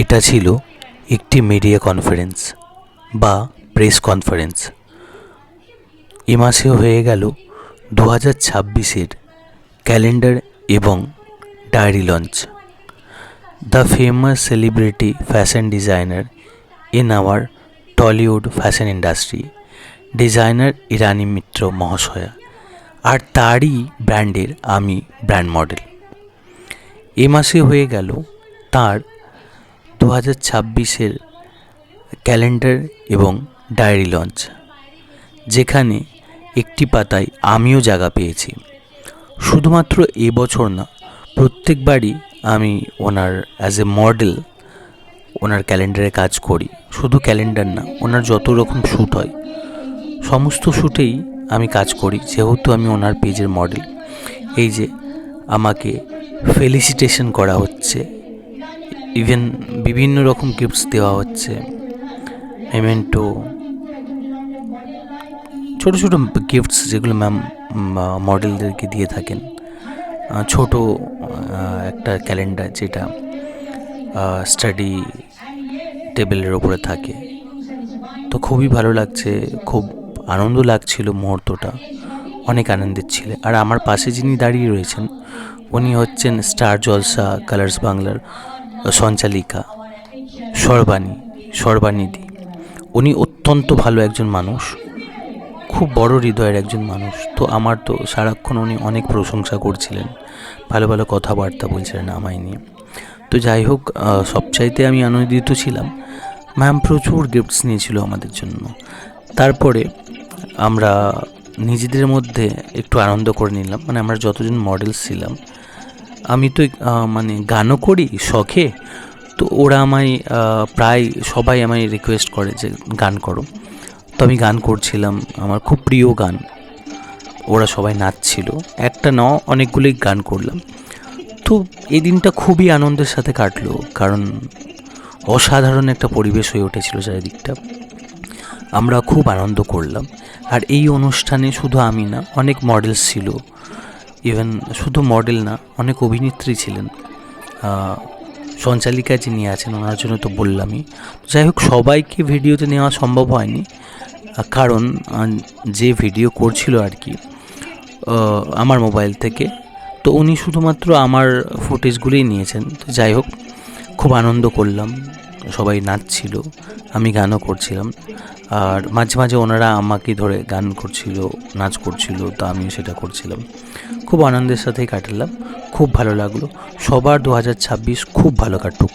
এটা ছিল একটি মিডিয়া কনফারেন্স বা প্রেস কনফারেন্স। এ মাসে হয়ে গেল 2026-এর ক্যালেন্ডার এবং diary launch. The famous celebrity fashion designer in our Tollywood fashion industry, designer Irani Mitra মহাশয়া, আর তারই ব্র্যান্ডের আমি ব্র্যান্ড মডেল। এ মাসে হয়ে গেল তার 2026-এর ক্যালেন্ডার এবং ডায়েরি লঞ্চ, যেখানে একটি পাতায় আমিও জায়গা পেয়েছি। শুধুমাত্র এবছর না, প্রত্যেকবারই আমি ওনার অ্যাজ এ মডেল ওনার ক্যালেন্ডারে কাজ করি। শুধু ক্যালেন্ডার না, ওনার যত রকম শ্যুট হয় সমস্ত শ্যুটেই আমি কাজ করি, যেহেতু আমি ওনার পেজের মডেল। এই যে আমাকে ফেলিসিটেশন করা হচ্ছে, ইভেন বিভিন্ন রকম গিফটস দেওয়া হচ্ছে, মেমেন্টো, ছোটো ছোটো গিফটস যেগুলো ম্যাম মডেলদেরকে দিয়ে থাকেন। ছোট একটা ক্যালেন্ডার যেটা স্টাডি টেবিলের ওপরে থাকে। তো খুবই ভালো লাগছে, খুব আনন্দ লাগছিল, মুহূর্তটা অনেক আনন্দের ছিল। আর আমার পাশে যিনি দাঁড়িয়ে রয়েছেন উনি হচ্ছেন স্টার জলসা কালার্স বাংলার সঞ্চালিকা সর্বাণীদি। উনি অত্যন্ত ভালো একজন মানুষ, খুব বড় হৃদয়ের একজন মানুষ। তো আমার তো সারাক্ষণ উনি অনেক প্রশংসা করছিলেন, ভালো ভালো কথাবার্তা বলছিলেন আমায় নিয়ে। তো যাই হোক, সবচাইতে আমি আনন্দিত ছিলাম, ম্যাম প্রচুর গিফটস নিয়েছিল আমাদের জন্য। তারপরে আমরা নিজেদের মধ্যে একটু আনন্দ করে নিলাম, মানে আমরা যতজন মডেলস ছিলাম। আমি তো গানও করি শখে, তো ওরা আমায় প্রায় সবাই আমায় রিকোয়েস্ট করে যে গান করো। তো আমি গান করছিলাম, আমার খুব প্রিয় গান। ওরা সবাই নাচছিল, একটা ন অনেকগুলোই গান করলাম। তো এই দিনটা খুবই আনন্দের সাথে কাটলো, কারণ অসাধারণ একটা পরিবেশ হয়ে উঠেছিল চারিদিকটা। আমরা খুব আনন্দ করলাম। আর এই অনুষ্ঠানে শুধু আমি না, অনেক মডেলস ছিল, ইভেন শুধু মডেল না, অনেক অভিনেত্রী ছিলেন। সঞ্চালিকা যিনি আছেন ওনার জন্য তো বললামই। যাই হোক, সবাইকে ভিডিওতে নেওয়া সম্ভব হয়নি, কারণ যে ভিডিও করছিল আর কি আমার মোবাইল থেকে, তো উনি শুধুমাত্র আমার ফুটেজগুলোই নিয়েছেন। তো যাই হোক, খুব আনন্দ করলাম, সবাই নাচছিল, আমি গানও করছিলাম। আর মাঝে মাঝে ওনারা আমাকে ধরে গান করছিল, নাচ করছিল, তো আমিও সেটা করছিলাম। খুব আনন্দের সাথেই কাটালাম, খুব ভালো লাগলো। সবার 2026 খুব ভালো কাটুক।